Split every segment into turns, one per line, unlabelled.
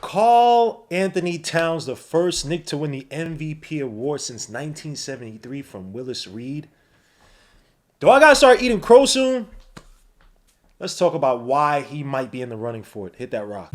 Karl-Anthony-Towns, the first Knick to win the MVP award since 1973 from Willis Reed. Do I gotta start eating crow soon? Let's talk about why he might be in the running for it. Hit that rock.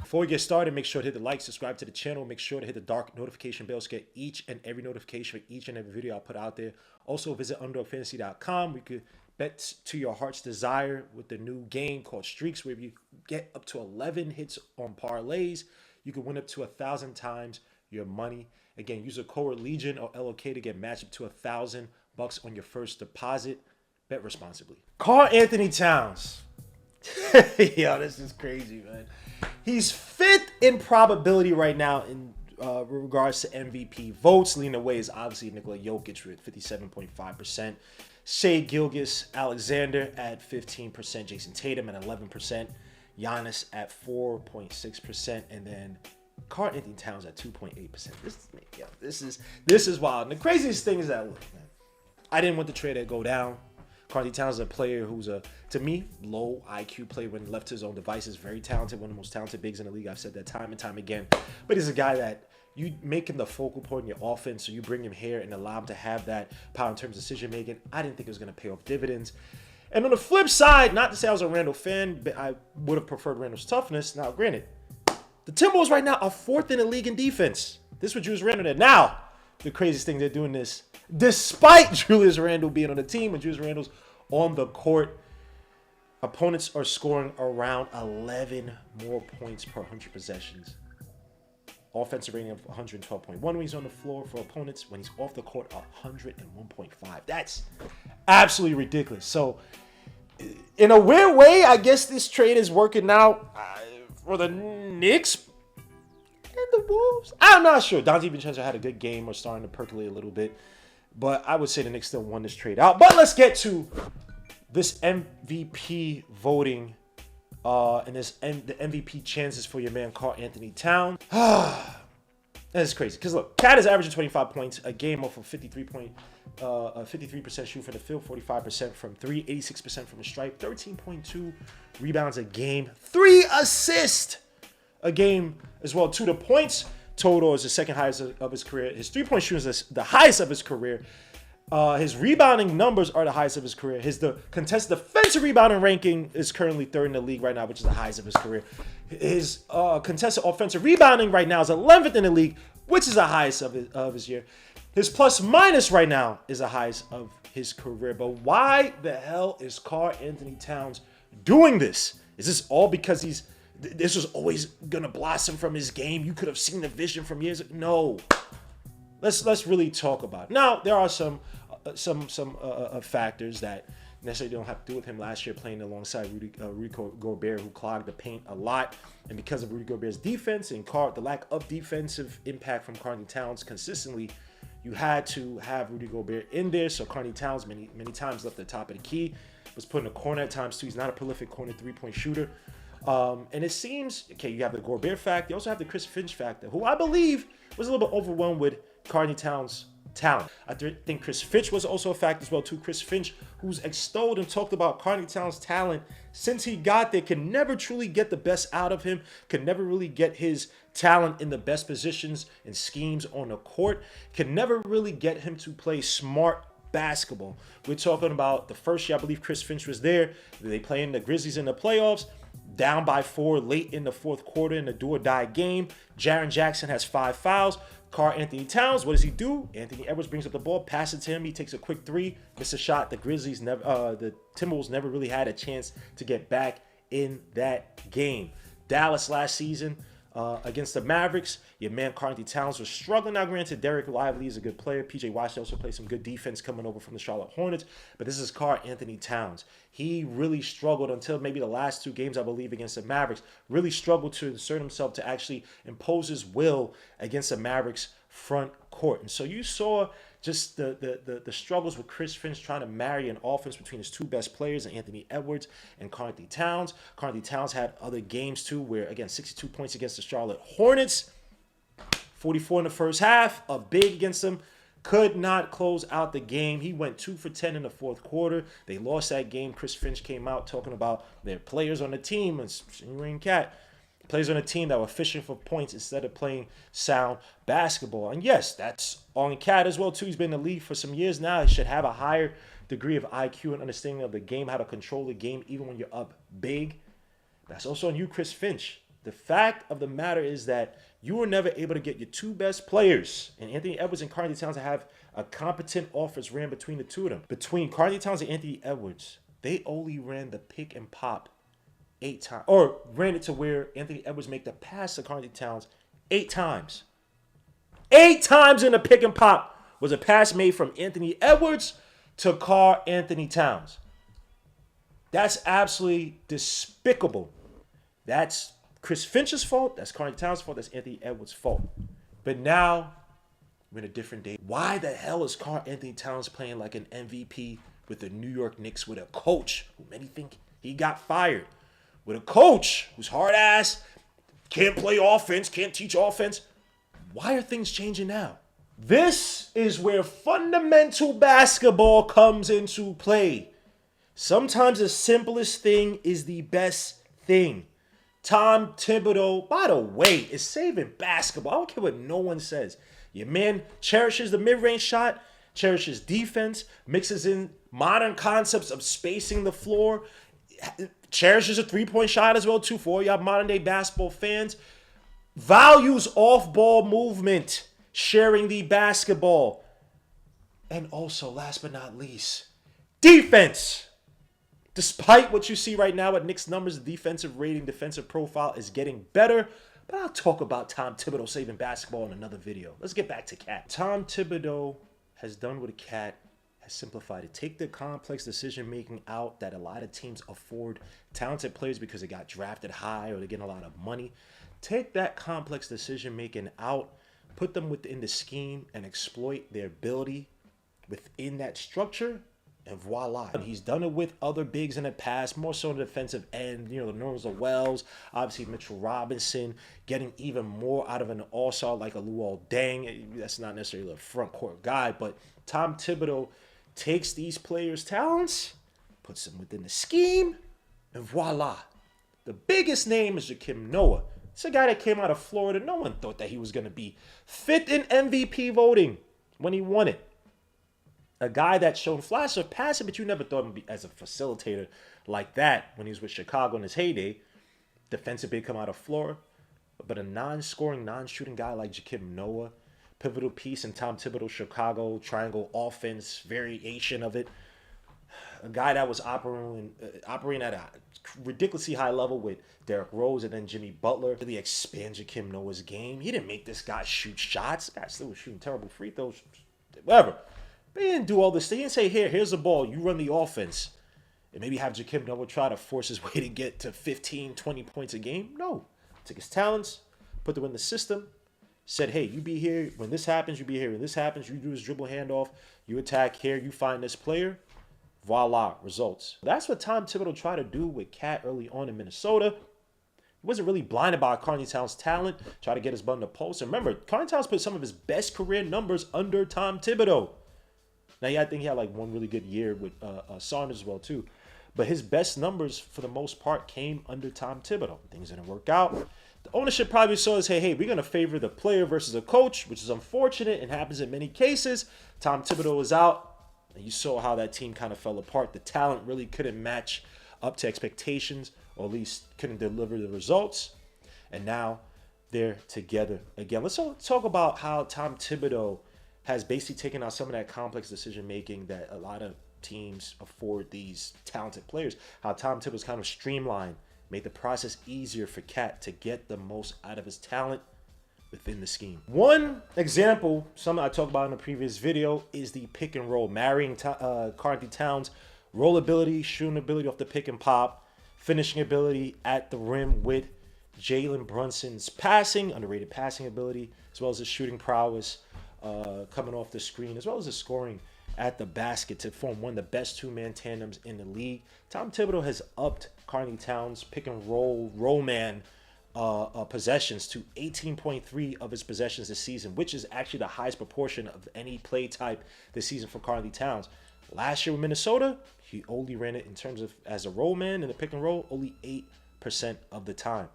Before we get started, make sure to hit the like, subscribe to the channel. Make sure to hit the dark notification bell to get each and every notification for each and every video I put out there. Also, visit underdogfantasy.com. We could bet to your heart's desire with the new game called Streaks, where if you get up to 11 hits on parlays, you can win up to 1,000 times your money. Again, use a code Legion or LOK to get matched up to $1,000 on your first deposit. Bet responsibly. Karl-Anthony-Towns. Yo, this is crazy, man. He's fifth in probability right now in regards to MVP votes. Leading the way is obviously Nikola Jokic with 57.5%. Shai Gilgeous-Alexander at 15%. Jason Tatum at 11%. Giannis at 4.6%. And then Karl-Anthony-Towns at 2.8%. This is wild. And the craziest thing is that, look, man, I didn't want the trade to go down. Karl-Anthony-Towns is a player who's to me, low IQ player when left to his own devices. Very talented, one of the most talented bigs in the league. I've said that time and time again. But he's a guy that you make him the focal point in your offense, so you bring him here and allow him to have that power in terms of decision making. I didn't think it was going to pay off dividends. And on the flip side, not to say I was a Randall fan, but I would have preferred Randall's toughness. Now, granted, the Timberwolves right now are fourth in the league in defense. This was Julius Randle there. Now, the craziest thing, they're doing this despite Julius Randle being on the team, and Julius Randle's on the court. Opponents are scoring around 11 more points per 100 possessions. Offensive rating of 112.1 when he's on the floor for opponents. When he's off the court, 101.5. That's absolutely ridiculous. So, in a weird way, I guess this trade is working out for the Knicks and the Wolves. I'm not sure. Dante DiVincenzo had a good game or starting to percolate a little bit. But I would say the Knicks still won this trade out. But let's get to this MVP voting and the MVP chances for your man Karl-Anthony-Towns. That's crazy. Because look, Cat is averaging 25 points a game off of 53% shoot from the field, 45% from three, 86% from the stripe, 13.2 rebounds a game, 3 assists a game as well. 2 points total is the second highest of his career. His three-point shooting is the highest of his career. His rebounding numbers are the highest of his career. The contested defensive rebounding ranking is currently third in the league right now, which is the highest of his career. His contested offensive rebounding right now is 11th in the league, which is the highest of his year. His plus-minus right now is the highest of his career. But why the hell is Karl-Anthony-Towns doing this? Is this all because this was always gonna blossom from his game? You could have seen the vision from years ago. No. Let's really talk about it. Now, there are some factors that necessarily don't have to do with him last year playing alongside Rudy Gobert, who clogged the paint a lot. And because of Rudy Gobert's defense and the lack of defensive impact from Karl-Anthony-Towns consistently, you had to have Rudy Gobert in there. So Karl-Anthony-Towns many times left the top of the key, was put in a corner at times too. He's not a prolific corner three-point shooter. And it seems, okay, you have the Gobert factor. You also have the Chris Finch factor, who I believe was a little bit overwhelmed with Karl-Anthony-Towns' talent. I think Chris Finch was also a factor as well too. Chris Finch, who's extolled and talked about Karl-Anthony-Towns' talent since he got there, can never truly get the best out of him, can never really get his talent in the best positions and schemes on the court, can never really get him to play smart basketball. We're talking about the first year I believe Chris Finch was there. They playing the Grizzlies in the playoffs, down by 4 late in the fourth quarter in a do-or-die game. Jaren Jackson has 5 fouls. Karl-Anthony-Towns, what does he do? Anthony Edwards brings up the ball, passes to him. He takes a quick 3, misses a shot. The Timberwolves never really had a chance to get back in that game. Dallas last season, against the Mavericks. Your man Karl-Anthony-Towns was struggling. Now, granted, Derek Lively is a good player. PJ Washington also plays some good defense coming over from the Charlotte Hornets. But this is Karl-Anthony-Towns. He really struggled until maybe the last 2 games, I believe, against the Mavericks. Really struggled to insert himself to actually impose his will against the Mavericks front court. And so you saw just the struggles with Chris Finch trying to marry an offense between his 2 best players, Anthony Edwards and Karl-Anthony-Towns. Karl-Anthony-Towns had other games too where, again, 62 points against the Charlotte Hornets, 44 in the first half, a big against them. Could not close out the game. He went 2 for 10 in the fourth quarter. They lost that game. Chris Finch came out talking about their players on the team, and Cat, players on a team that were fishing for points instead of playing sound basketball. And yes, that's on Cat as well, too. He's been in the league for some years now. He should have a higher degree of IQ and understanding of the game, how to control the game, even when you're up big. That's also on you, Chris Finch. The fact of the matter is that you were never able to get your 2 best players, and Anthony Edwards and Karl-Anthony-Towns, to have a competent offense ran between the 2 of them. Between Karl-Anthony-Towns and Anthony Edwards, they only ran the pick and pop 8 times, or ran it to where Anthony Edwards make the pass to Karl-Anthony-Towns 8 times. 8 times in the pick and pop was a pass made from Anthony Edwards to Karl-Anthony-Towns. That's absolutely despicable. That's Chris Finch's fault. That's Karl-Anthony-Towns' fault. That's Anthony Edwards' fault. But now we're in a different day. Why the hell is Karl-Anthony-Towns playing like an MVP with the New York Knicks with a coach who many think he got fired? With a coach who's hard-ass, can't play offense, can't teach offense. Why are things changing now? This is where fundamental basketball comes into play. Sometimes the simplest thing is the best thing. Tom Thibodeau, by the way, is saving basketball. I don't care what no one says. Your man cherishes the mid-range shot, cherishes defense, mixes in modern concepts of spacing the floor, cherishes a 3-point shot as well, too, for y'all modern-day basketball fans. Values off-ball movement, sharing the basketball. And also, last but not least, defense. Despite what you see right now at Knicks numbers, the defensive rating, defensive profile is getting better. But I'll talk about Tom Thibodeau saving basketball in another video. Let's get back to Cat. Tom Thibodeau has done what a Cat has simplified it. Take the complex decision-making out that a lot of teams afford talented players because they got drafted high or they're getting a lot of money. Take that complex decision-making out, put them within the scheme, and exploit their ability within that structure. And voila. He's done it with other bigs in the past, more so on the defensive end. You know, the Nerlens Wells, obviously Mitchell Robinson, getting even more out of an all-star like a Luol Deng. That's not necessarily a front court guy, but Tom Thibodeau takes these players' talents, puts them within the scheme, and voila. The biggest name is Joakim Noah. It's a guy that came out of Florida. No one thought that he was going to be 5th in MVP voting when he won it. A guy that showed flashes of passing, but you never thought him be as a facilitator like that when he was with Chicago in his heyday. Defensive big come out of Florida. But a non-scoring, non-shooting guy like Joakim Noah, pivotal piece in Tom Thibodeau's Chicago triangle offense, variation of it. A guy that was operating at a ridiculously high level with Derrick Rose and then Jimmy Butler. Really expand Joakim Noah's game. He didn't make this guy shoot shots. The guy still was shooting terrible free throws, whatever. But he didn't do all this. He didn't say, here's the ball. You run the offense. And maybe have Joakim Noah try to force his way to get to 15, 20 points a game. No. Took his talents, put them in the system, said, hey, you be here when this happens, you be here when this happens. You do this dribble handoff, you attack here, you find this player. Voila, results. That's what Tom Thibodeau tried to do with Cat early on in Minnesota. He wasn't really blinded by Karl-Anthony-Towns' talent, tried to get his butt in the post. And remember, Karl-Anthony-Towns put some of his best career numbers under Tom Thibodeau. Now, yeah, I think he had like one really good year with Saunders as well, too. But his best numbers, for the most part, came under Tom Thibodeau. Things didn't work out. The ownership probably saw this, hey, we're going to favor the player versus the coach, which is unfortunate and happens in many cases. Tom Thibodeau was out, and you saw how that team kind of fell apart. The talent really couldn't match up to expectations, or at least couldn't deliver the results. And now they're together again. Let's talk about how Tom Thibodeau has basically taken out some of that complex decision-making that a lot of teams afford these talented players. How Tom Thibodeau's kind of streamlined made the process easier for Cat to get the most out of his talent within the scheme. One example, something I talked about in a previous video, is the pick and roll, marrying Karl-Anthony-Towns' roll ability, shooting ability off the pick and pop, finishing ability at the rim with Jalen Brunson's passing, underrated passing ability, as well as his shooting prowess coming off the screen, as well as his scoring at the basket to form one of the best two-man tandems in the league. Tom Thibodeau has upped Karl-Anthony-Towns' pick and roll man possessions to 18.3 of his possessions this season, which is actually the highest proportion of any play type this season for Karl-Anthony-Towns. Last year with Minnesota, he only ran it in terms of as a roll man in the pick and roll only 8% of the time.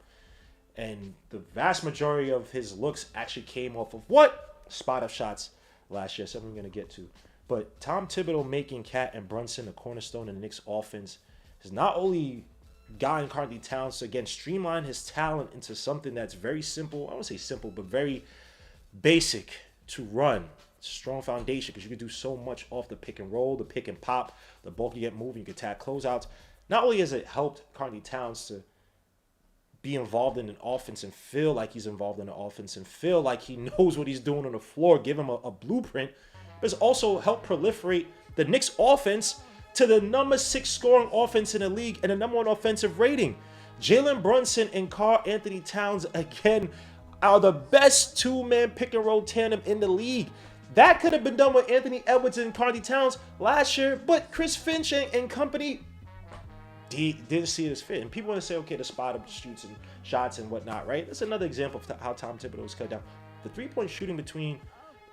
And the vast majority of his looks actually came off of what? Spot-up shots last year, something we're going to get to. But Tom Thibodeau making Cat and Brunson a cornerstone in the Knicks offense has not only gotten Karl-Anthony-Towns to, again, streamline his talent into something that's very simple. I won't say simple, but very basic to run. Strong foundation, because you can do so much off the pick and roll, the pick and pop, the ball can get moving, you can attack closeouts. Not only has it helped Karl-Anthony-Towns to be involved in an offense and feel like he's involved in an offense and feel like he knows what he's doing on the floor, give him a blueprint, but it's also helped proliferate the Knicks offense to the number 6 scoring offense in the league and the number 1 offensive rating. Jalen Brunson and Karl-Anthony-Towns, again, are the best two-man pick-and-roll tandem in the league. That could have been done with Anthony Edwards and Karl-Anthony-Towns last year, but Chris Finch and company didn't see it as fit. And people want to say, okay, the spot-up shoots and shots and whatnot, right? That's another example of how Tom Thibodeau was cut down. The three-point shooting between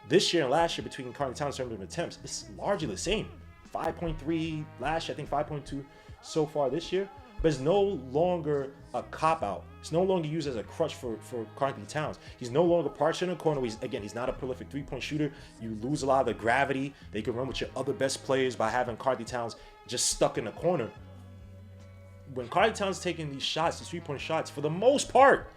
this year and last year between Karl-Anthony-Towns in terms of attempts is largely the same. 5.3 last year, I think 5.2 so far this year. But it's no longer a cop-out. It's no longer used as a crutch for Karl-Anthony-Towns. He's no longer parked in a corner. He's not a prolific three-point shooter. You lose a lot of the gravity that you can run with your other best players by having Karl-Anthony-Towns just stuck in the corner. When Karl-Anthony-Towns taking these shots, these three-point shots, for the most part,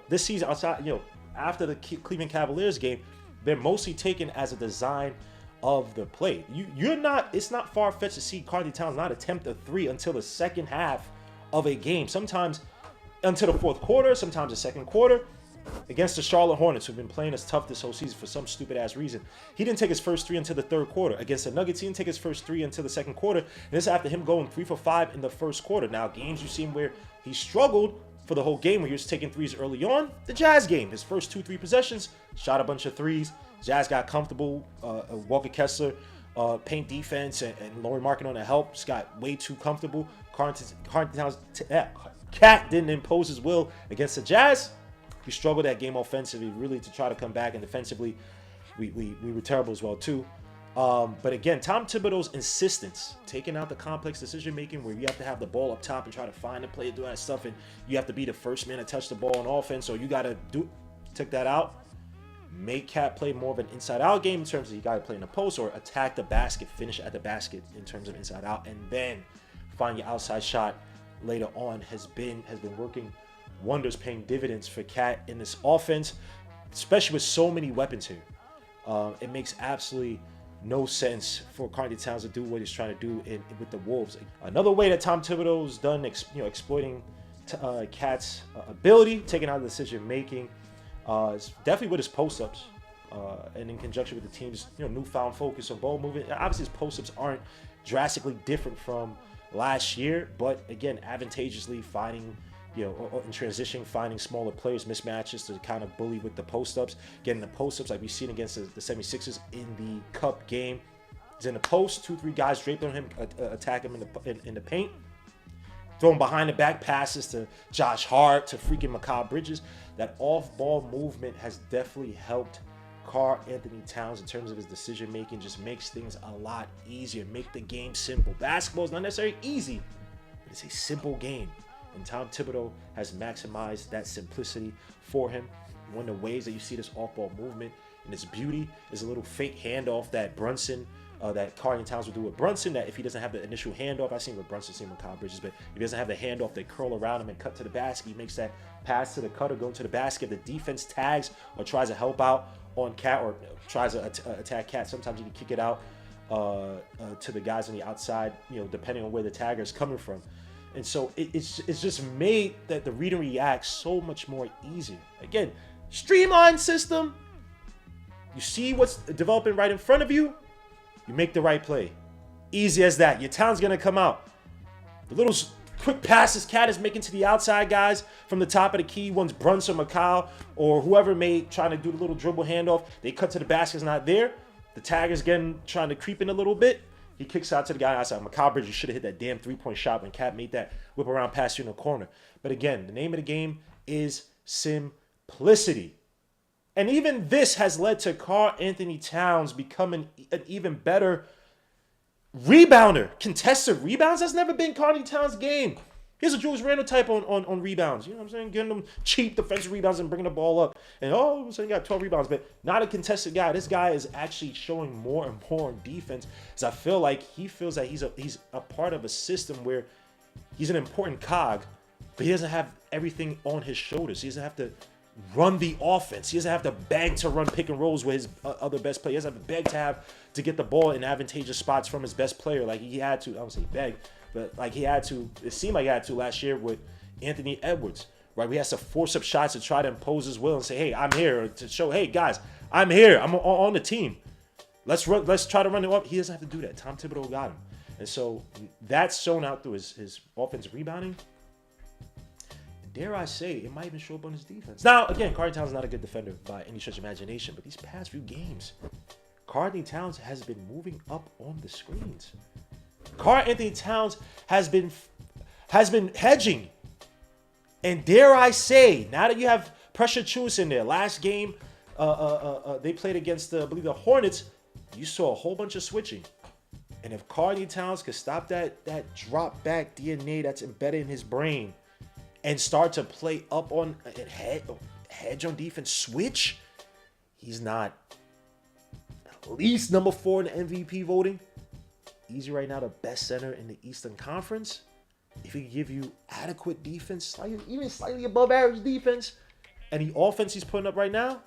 this season outside, after the Cleveland Cavaliers game, they're mostly taken as a design of the play. It's not far-fetched to see Karl-Anthony-Towns not attempt a three until the second half of a game. Sometimes until the fourth quarter, sometimes the second quarter. Against the Charlotte Hornets, who've been playing us tough this whole season for some stupid-ass reason, he didn't take his first three until the third quarter. Against the Nuggets, he didn't take his first three until the second quarter. And this after him going 3 for 5 in the first quarter. Now, games you've seen where he struggled for the whole game, where he was taking threes early on, the Jazz game. His first 2-3 possessions, shot a bunch of threes. Jazz got comfortable. Walker Kessler, paint defense, and Laurie Markin on the help just got way too comfortable. Karl-Anthony-Towns, Cat didn't impose his will against the Jazz. We struggled that game offensively, really, to try to come back, and defensively, we were terrible as well too. But again, Tom Thibodeau's insistence, taking out the complex decision making, where you have to have the ball up top and try to find a play, do that stuff, and you have to be the first man to touch the ball on offense, so you got to take that out. Make Cat play more of an inside-out game in terms of you got to play in the post or attack the basket, finish at the basket in terms of inside-out, and then find your outside shot later on has been working wonders, paying dividends for Cat in this offense, especially with so many weapons here. It makes absolutely no sense for Karl-Anthony-Towns to do what he's trying to do with the Wolves. Another way that Tom Thibodeau's done, exploiting Cat's ability, taking out the decision making, is definitely with his post-ups, and in conjunction with the team's newfound focus on ball movement. Obviously, his post-ups aren't drastically different from last year, but again, advantageously finding, in transition, finding smaller players, mismatches to kind of bully with the post-ups. Getting the post-ups like we've seen against the 76ers in the Cup game. He's in the post, 2-3 guys draped on him, attack him in the paint. Throwing behind the back passes to Josh Hart, to freaking Mikal Bridges. That off-ball movement has definitely helped Karl-Anthony-Towns in terms of his decision-making. Just makes things a lot easier. Make the game simple. Basketball is not necessarily easy, but it's a simple game. And Tom Thibodeau has maximized that simplicity for him. One of the ways that you see this off-ball movement and its beauty is a little fake handoff that that Karl-Anthony-Towns will do with Brunson, that if he doesn't have the initial handoff, I've seen with Brunson, seen with Mikal Bridges, but if he doesn't have the handoff, they curl around him and cut to the basket. He makes that pass to the cutter, go to the basket. The defense tags or tries to help out on Cat, or tries to attack Cat. Sometimes you can kick it out to the guys on the outside, depending on where the tagger is coming from. And so it's just made that the read and react so much more easier. Again, streamlined system. You see what's developing right in front of you, you make the right play. Easy as that. Your talent's going to come out. The little quick passes Cat is making to the outside guys from the top of the key, once Brunson or McCall or whoever trying to do the little dribble handoff, they cut to the basket's not there. The tagger's trying to creep in a little bit. He kicks out to the guy outside. McCall Bridges should have hit that damn three-point shot when Cat made that whip around pass you in the corner. But again, the name of the game is simplicity. And even this has led to Karl-Anthony-Towns becoming an even better rebounder. Contested rebounds, that's never been Karl-Anthony-Towns' game. Here's a Julius Randle type on rebounds. You know what I'm saying? Getting them cheap defensive rebounds and bringing the ball up. And so he got 12 rebounds, but not a contested guy. This guy is actually showing more and more on defense, because I feel like he feels that he's a part of a system where he's an important cog, but he doesn't have everything on his shoulders. He doesn't have to run the offense. He doesn't have to beg to run pick and rolls with his other best player. He doesn't have to beg to get the ball in advantageous spots from his best player like he had to. I don't say beg, but like he had to. It seemed like he had to last year with Anthony Edwards, right? We had to force up shots to try to impose his will and say, hey, I'm here to show, hey, guys, I'm here. I'm on the team. Let's try to run it up. He doesn't have to do that. Tom Thibodeau got him. And so that's shown out through his offensive rebounding. Dare I say, it might even show up on his defense. Now, again, Karl-Anthony-Towns not a good defender by any stretch of imagination, but these past few games, Karl-Anthony-Towns has been moving up on the screens. Karl-Anthony-Towns has been hedging. And dare I say, now that you have Precious Achiuwa in there, last game they played against, I believe, the Hornets, you saw a whole bunch of switching. And if Karl-Anthony-Towns could stop that drop back DNA that's embedded in his brain and start to play up on and hedge on defense, switch, he's not at least number 4 in the MVP voting. Easy right now, the best center in the Eastern Conference. If he give you adequate defense, even slightly above average defense, and the offense he's putting up right now,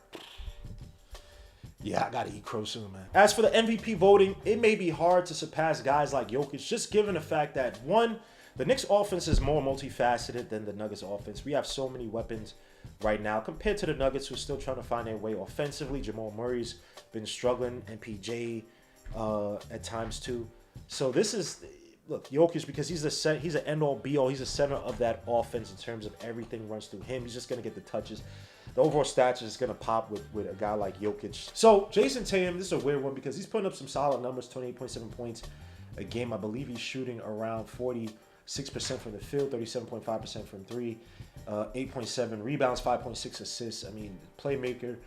yeah, I gotta eat crow soon, man. As for the MVP voting, it may be hard to surpass guys like Jokic, just given the fact that, one, the Knicks offense is more multifaceted than the Nuggets offense. We have so many weapons right now compared to the Nuggets, who are still trying to find their way offensively. Jamal Murray's been struggling, and PJ at times too. So this is, look, Jokic, because he's an end-all, be-all. He's a center of that offense in terms of everything runs through him. He's just going to get the touches. The overall stats is going to pop with a guy like Jokic. So Jason Tatum, this is a weird one because he's putting up some solid numbers, 28.7 points a game. I believe he's shooting around 46% from the field, 37.5% from three, 8.7 rebounds, 5.6 assists. I mean, playmaker,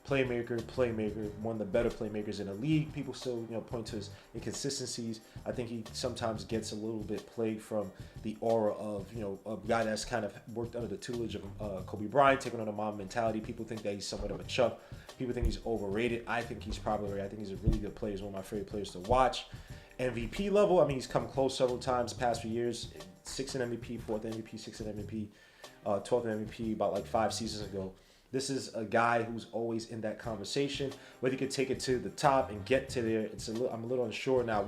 one of the better playmakers in the league. People still, point to his inconsistencies. I think he sometimes gets a little bit plagued from the aura of, a guy that's kind of worked under the tutelage of Kobe Bryant, taking on a mom mentality. People think that he's somewhat of a chuck. People think he's overrated. I think he's probably right. I think he's a really good player. He's one of my favorite players to watch. MVP level, I mean, he's come close several times the past few years. 6th in MVP, 4th MVP, 6th in MVP, 12th in MVP about like 5 seasons ago. This is a guy who's always in that conversation. Whether he could take it to the top and get to there, I'm a little unsure. Now,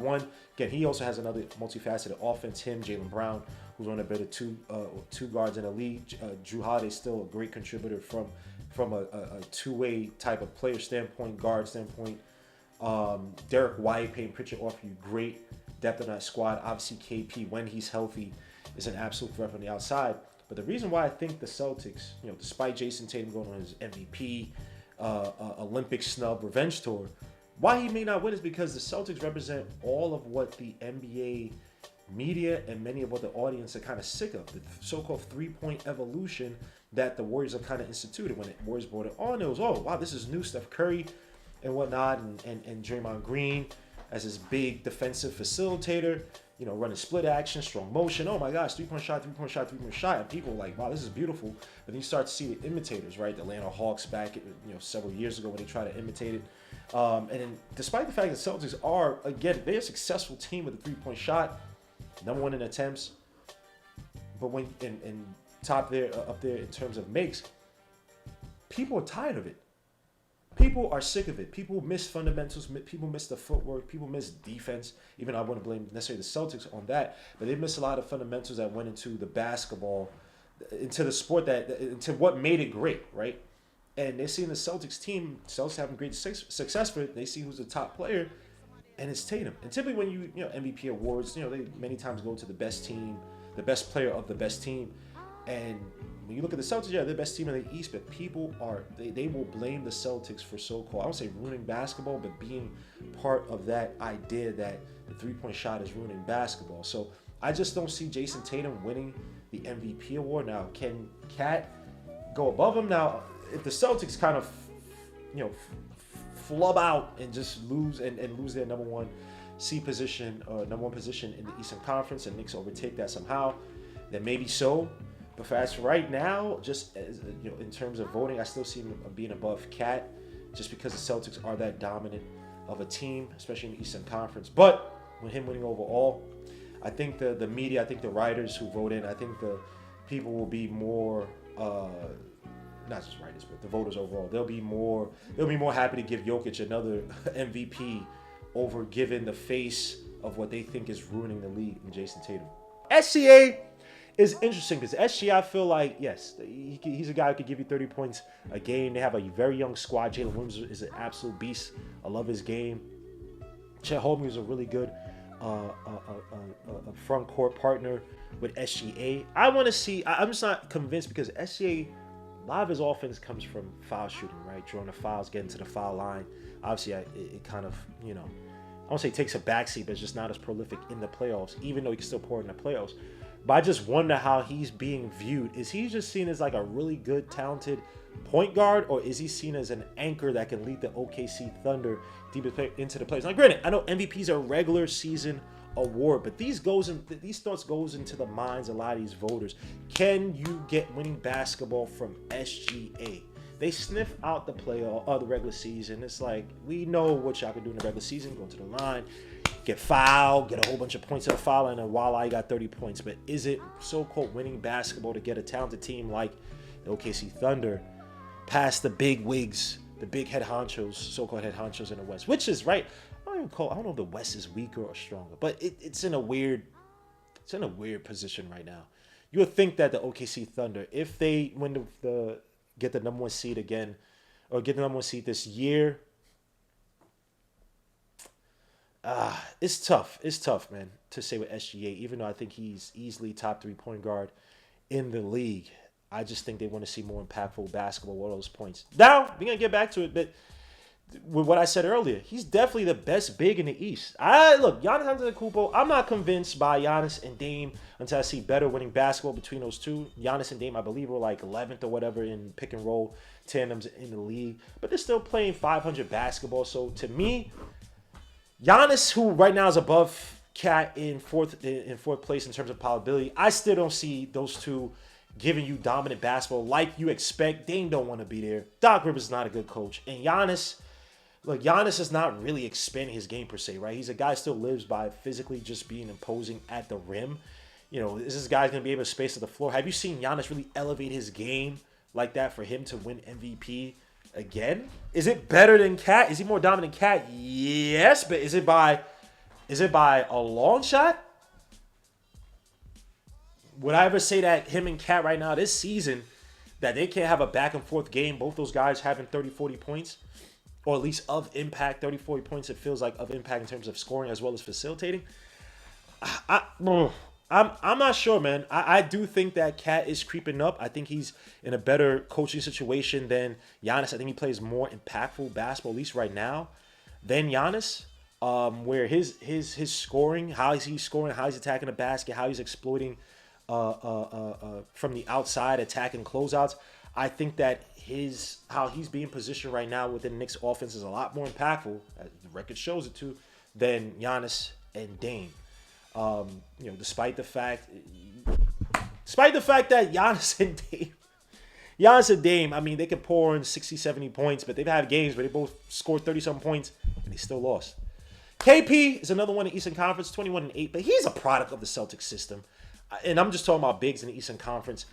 again, he also has another multifaceted offense. Him, Jaylen Brown, who's one of the better two guards in the league. Jrue Holiday's still a great contributor from a two-way type of player standpoint, guard standpoint. Derek White, Peyton Pritchard offer you great depth in that squad. Obviously, KP, when he's healthy, is an absolute threat from the outside. But the reason why I think the Celtics, despite Jason Tatum going on his MVP, Olympic snub revenge tour, why he may not win is because the Celtics represent all of what the NBA media and many of what the audience are kind of sick of. The so-called three-point evolution that the Warriors have kind of instituted. When the Warriors brought it on, it was, oh, wow, this is new. Steph Curry and whatnot, and Draymond Green as his big defensive facilitator, running split action, strong motion. Oh my gosh, three-point shot. And people are like, wow, this is beautiful. But then you start to see the imitators, right? The Atlanta Hawks back, several years ago when they tried to imitate it. And then despite the fact that the Celtics are, again, they're a successful team with a three-point shot, number 1 in attempts. But when in top there, up there in terms of makes, people are tired of it. people are sick of it. People miss fundamentals. People miss the footwork. People miss defense. Even though I wouldn't blame necessarily the Celtics on that, but they miss a lot of fundamentals that went into the basketball, into the sport, into what made it great, right? And they're seeing the Celtics team, Celtics having great success for it. They see who's the top player, and it's Tatum. And typically when you know MVP awards, they many times go to the best team, the best player of the best team. And when you look at the Celtics, they're the best team in the East, but people they will blame the Celtics for so-called, I don't say ruining basketball, but being part of that idea that the three-point shot is ruining basketball. So I just don't see Jason Tatum winning the MVP award. Now, can Cat go above him? Now, if the Celtics kind of, flub out and just lose and lose their number one position in the Eastern Conference, and Knicks overtake that somehow, then maybe so. But for as for right now, just as, in terms of voting, I still see him being above Cat, just because the Celtics are that dominant of a team, especially in the Eastern Conference. But with him winning overall, I think the media, I think the writers who vote in, I think the people will be more, not just writers, but the voters overall, they'll be more happy to give Jokic another MVP over giving the face of what they think is ruining the league in Jason Tatum. SGA is interesting because SGA, I feel like, yes, he's a guy who could give you 30 points a game. They have a very young squad. Jalen Williams is an absolute beast. I love his game. Chet Holmgren is a really good front court partner with SGA. I want to see, I'm just not convinced because SGA, a lot of his offense comes from foul shooting, right? Drawing the fouls, getting to the foul line. Obviously, it kind of, I won't say takes a backseat, but it's just not as prolific in the playoffs, even though he can still pour in the playoffs. But I just wonder how he's being viewed. Is he just seen as like a really good, talented point guard, or is he seen as an anchor that can lead the OKC Thunder deep into the playoffs? Now, granted, I know MVP's a regular season award, but these thoughts goes into the minds of a lot of these voters. Can you get winning basketball from SGA? They sniff out the the regular season. It's like, we know what y'all can do in the regular season. Go to the line, get fouled, get a whole bunch of points at the foul line, and voila, you got 30 points. But is it so-called winning basketball to get a talented team like the OKC Thunder past the big wigs, the big head honchos, so-called head honchos in the West? Which is right. I don't know if the West is weaker or stronger, but it's in a weird position right now. You would think that the OKC Thunder, if they win get the number one seed again, or get the number one seed this year, it's tough. It's tough, man, to say with SGA, even though I think he's easily top 3-point guard in the league. I just think they want to see more impactful basketball with all those points. Now, we're going to get back to it, but with what I said earlier, he's definitely the best big in the East. Look, Giannis Antetokounmpo, I'm not convinced by Giannis and Dame until I see better winning basketball between those two. Giannis and Dame, I believe, were like 11th or whatever in pick and roll tandems in the league, but they're still playing 500 basketball. So to me, Giannis, who right now is above Cat in fourth place in terms of probability, I still don't see those two giving you dominant basketball like you expect. Dame don't want to be there. Doc Rivers is not a good coach, and Giannis is not really expanding his game per se, right? He's a guy who still lives by physically just being imposing at the rim. Is this guy going to be able to space at the floor? Have you seen Giannis really elevate his game like that for him to win MVP again? Is it better than Cat? Is he more dominant than Cat? Yes, but is it by a long shot? Would I ever say that him and Cat right now this season, that they can't have a back and forth game, both those guys having 30, 40 points? Or at least of impact, 30, 40 points, it feels like, of impact in terms of scoring as well as facilitating. I'm not sure, man. I do think that Cat is creeping up. I think he's in a better coaching situation than Giannis. I think he plays more impactful basketball, at least right now, than Giannis. Where his scoring, how he's scoring, how he's attacking the basket, how he's exploiting from the outside, attacking closeouts. I think that how he's being positioned right now within the Knicks offense is a lot more impactful, as the record shows it to, than Giannis and Dame. Despite the fact that Giannis and Dame, I mean, they could pour in 60, 70 points, but they've had games where they both scored 30-something points, and they still lost. KP is another one in the Eastern Conference, 21-8, but he's a product of the Celtics system. And I'm just talking about bigs in the Eastern Conference.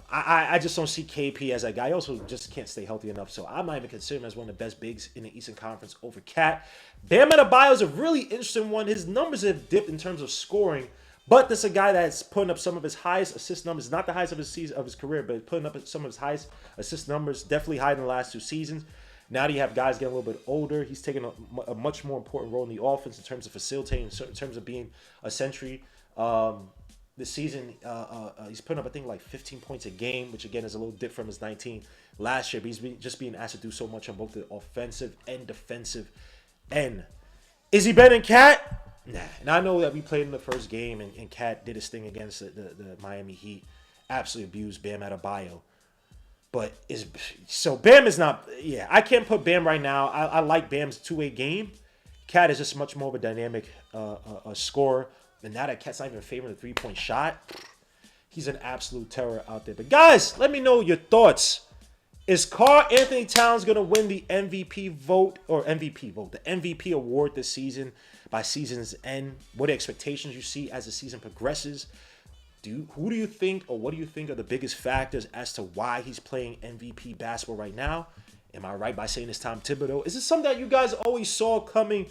I just don't see KP as a guy. He also just can't stay healthy enough. So I'm not even considering him as one of the best bigs in the Eastern Conference over Cat. Bam Adebayo is a really interesting one. His numbers have dipped in terms of scoring, but this is a guy that's putting up some of his highest assist numbers. Not the highest of his season of his career, but putting up some of his highest assist numbers. Definitely higher than the last 2 seasons. Now that you have guys getting a little bit older, he's taking a much more important role in the offense in terms of facilitating, in terms of being a sentry. This season, he's putting up, I think, like 15 points a game, which again is a little dip from his 19 last year. But he's just being asked to do so much on both the offensive and defensive end. Is he better than Cat? Nah. And I know that we played in the first game, and Cat did his thing against the Miami Heat. Absolutely abused Bam Adebayo. But Bam is not. Yeah, I can't put Bam right now. I like Bam's 2-way game. Cat is just much more of a dynamic scorer. And now that Cat's not even favoring the 3-point shot, he's an absolute terror out there. But guys, let me know your thoughts. Is Karl-Anthony-Towns going to win the MVP vote, the MVP award this season by season's end? What expectations you see as the season progresses? Who do you think, or what do you think are the biggest factors as to why he's playing MVP basketball right now? Am I right by saying it's Tom Thibodeau? Is it something that you guys always saw coming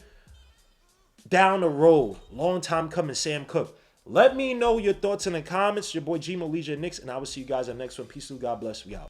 down the road? Long time coming, Sam Cook. Let me know your thoughts in the comments. Your boy Gmo Leisure Knicks, and I will see you guys on the next one. Peace, God bless. We out.